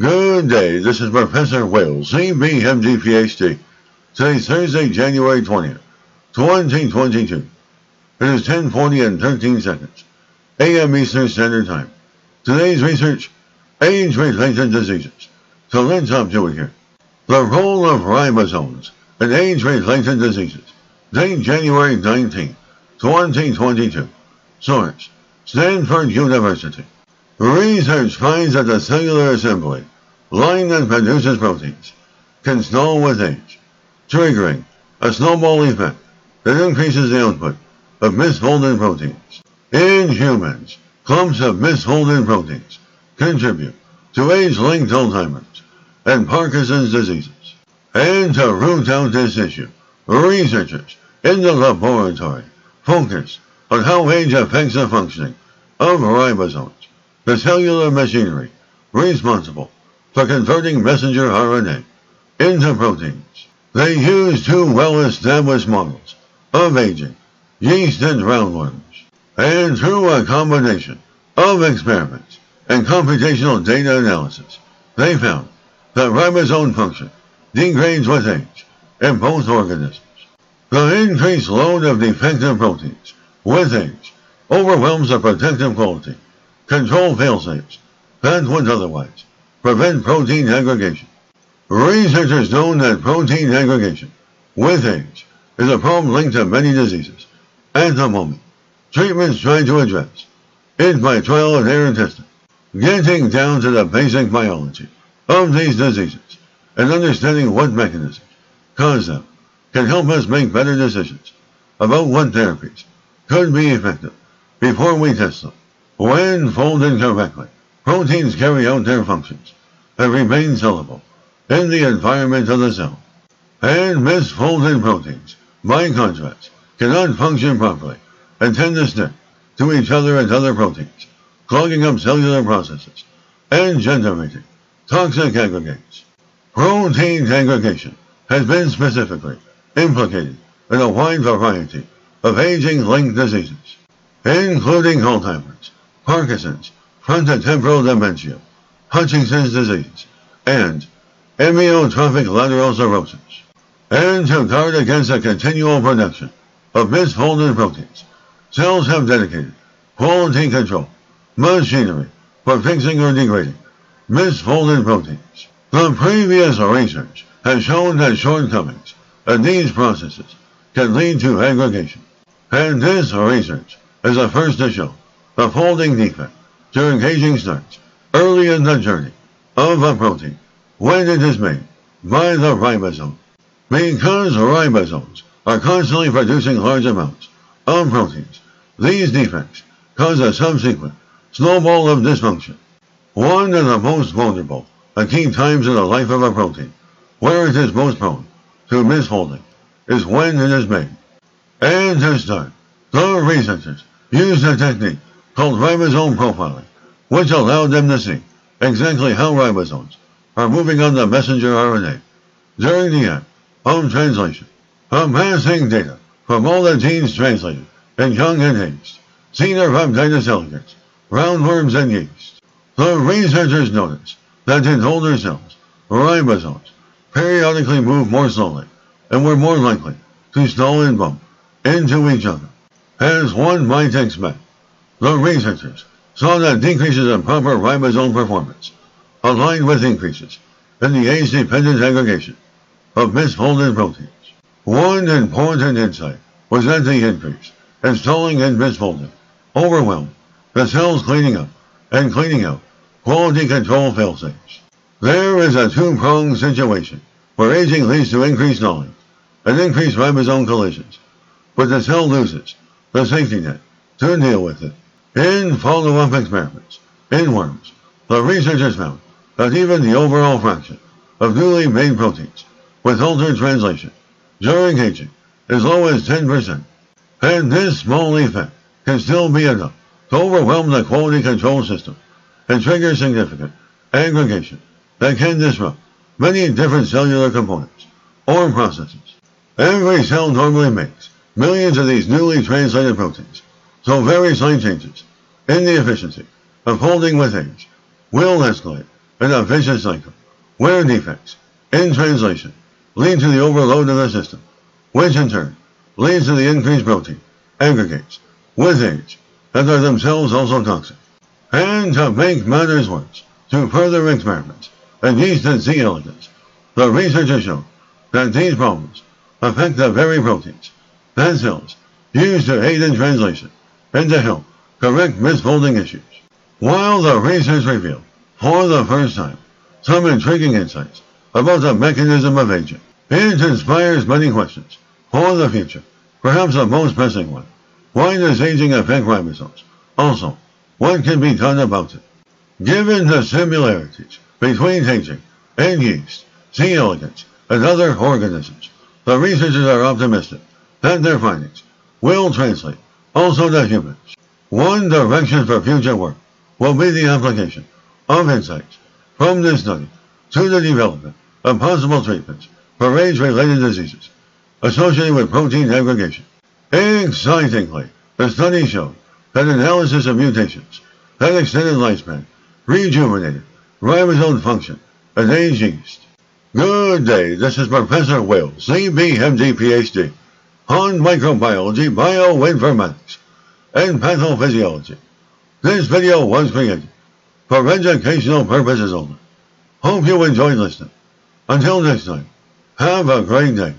Good day, this is Professor Will, CBMD PhD. Today's Thursday, January 20th, 2022. It is 10:40 and 13 seconds, a.m. Eastern Standard Time. Today's research, age-related diseases. So let's hop to it here. The role of ribosomes in age-related diseases. Date January 19, 2022. Source, Stanford University. Research finds that the cellular assembly, line that produces proteins, can stall with age, triggering a snowball effect that increases the output of misfolded proteins. In humans, clumps of misfolded proteins contribute to age-linked Alzheimer's and Parkinson's diseases. And to root out this issue, researchers in the laboratory focus on how age affects the functioning of ribosomes, the cellular machinery responsible for converting messenger RNA into proteins. They use two well-established models of aging, yeast and roundworms, and through a combination of experiments and computational data analysis, they found that ribosome function degrades with age in both organisms. The increased load of defective proteins with age overwhelms the protective quality control failsafes that would otherwise prevent protein aggregation. Researchers know that protein aggregation with age is a problem linked to many diseases. At the moment, treatments try to address it by trial and error testing, getting down to the basic biology of these diseases and understanding what mechanisms cause them can help us make better decisions about what therapies could be effective before we test them. When folded correctly, proteins carry out their functions and remain sellable in the environment of the cell. And misfolded proteins, by contrast, cannot function properly and tend to stick to each other and other proteins, clogging up cellular processes and generating toxic aggregates. Protein aggregation has been specifically implicated in a wide variety of aging-linked diseases, including Alzheimer's, Parkinson's, frontotemporal dementia, Huntington's disease, and amyotrophic lateral sclerosis. And to guard against the continual production of misfolded proteins, cells have dedicated quality control machinery for fixing or degrading misfolded proteins. The previous research has shown that shortcomings in these processes can lead to aggregation, and this research is the first to show the folding defect during aging starts early in the journey of a protein when it is made by the ribosome. Because ribosomes are constantly producing large amounts of proteins, these defects cause a subsequent snowball of dysfunction. One of the most vulnerable and key times in the life of a protein where it is most prone to misfolding is when it is made. And to start, the researchers used a technique called ribosome profiling, which allowed them to see exactly how ribosomes are moving on the messenger RNA during the act of translation, amassing data from all the genes translated in young and aged Caenorhabditis elegans, roundworms, and yeast. The researchers noticed that in older cells, ribosomes periodically move more slowly and were more likely to stall and bump into each other. As one might expect, the researchers saw that decreases in proper ribosome performance aligned with increases in the age-dependent aggregation of misfolded proteins. One important insight was that the increase in stalling and misfolding overwhelmed the cells cleaning up and cleaning out quality control failsafes. There is a two-pronged situation where aging leads to increased stalling and increased ribosome collisions, but the cell loses the safety net to deal with it. In follow-up experiments in worms, the researchers found that even the overall fraction of newly made proteins with altered translation during aging as low as 10%, and this small effect can still be enough to overwhelm the quality control system and trigger significant aggregation that can disrupt many different cellular components or processes. Every cell normally makes millions of these newly translated proteins, so very slight changes in the efficiency of folding with age will escalate in a vicious cycle, where defects, in translation, lead to the overload of the system, which in turn leads to the increased protein, aggregates, with age, that are themselves also toxic. And to make matters worse, through further experiments in yeast and C. elegans, the researchers show that these problems affect the very proteins that cells use to aid in translation and to help correct misfolding issues. While the research revealed, for the first time, some intriguing insights about the mechanism of aging, it inspires many questions for the future, perhaps the most pressing one. Why does aging affect ribosomes? Also, what can be done about it? Given the similarities between aging and yeast, C. elegans, and other organisms, the researchers are optimistic that their findings will translate also to humans. One direction for future work will be the application of insights from this study to the development of possible treatments for age-related diseases associated with protein aggregation. Excitingly, the study showed that analysis of mutations that extended lifespan rejuvenated ribosome function in aged yeast. Good day, this is Professor Will, CBMD PhD, on microbiology, bioinformatics, and pathophysiology. This video was created for educational purposes only. Hope you enjoyed listening. Until next time, have a great day.